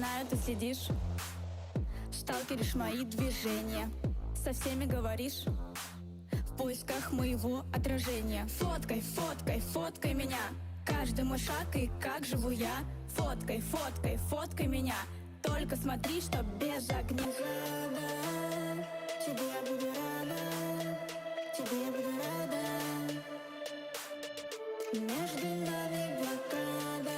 знаю, ты следишь, сталкеришь мои движения, со всеми говоришь в поисках моего отражения. Фоткай, фоткай, фоткай меня, каждый мой шаг и как живу я. Фоткай, фоткай, фоткай меня, только смотри, чтоб без огня. Тебе я буду рада, тебе я буду рада. Между нами блокада.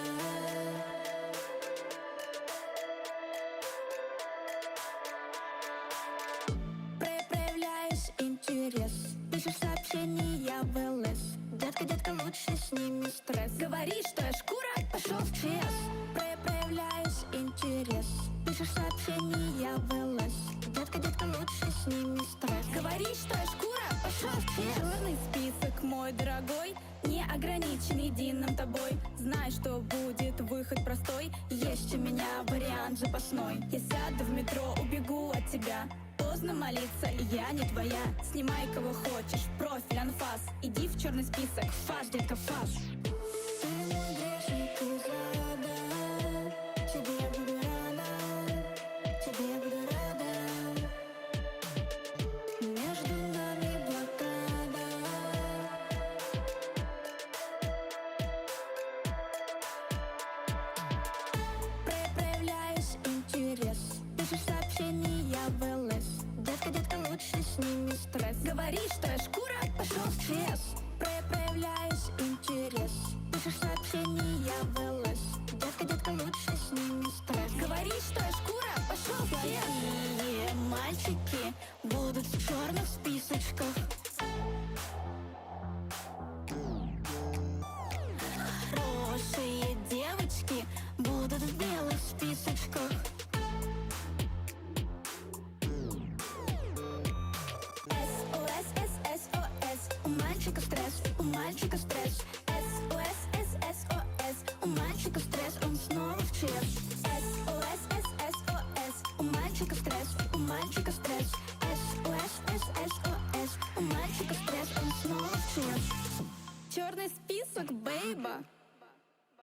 Проявляешь интерес, пишешь сообщения в ЛС. Детка, детка, лучше сними стресс. Говоришь, что я шкура, пошел в ЧС. Проявляешь интерес, пишешь сообщения в ЛС. Детка, детка, лучше сними стресс. Говоришь, что я шкура, пошел в ЧС. Черный список, мой дорогой, не ограничен единым тобой. Знай, что будет выход простой, есть у меня вариант запасной. Я сяду в метро, убегу от тебя. Поздно молиться, я не твоя. Снимай кого хочешь, профиль, анфас. Иди в черный список, фаш, детка, фаш. Ты мой грешник из ада, тебе я буду рада, тебе я буду рада. Между нами блокада. Проявляешь интерес, пишешь сообщения в ЛС. Детка, детка, лучше сними стресс. Говоришь, что я шкура, пошел в ЧС. Проявляешь интерес, пишешь сообщения в ЛС. Детка, детка, лучше сними стресс. Говоришь, что я шкура, пошел в ЧС. Плохие мальчики будут в черных списочках. Хорошие девочки будут в белых списочках. У мальчика стресс, у мальчика стресс. СОС, ССОС. У мальчика стресс, он снова в ЧС. СОС, ССОС. У мальчика стресс, у мальчика стресс. СОС, ССОС. У мальчика стресс, он снова в ЧС. Черный список, бейба.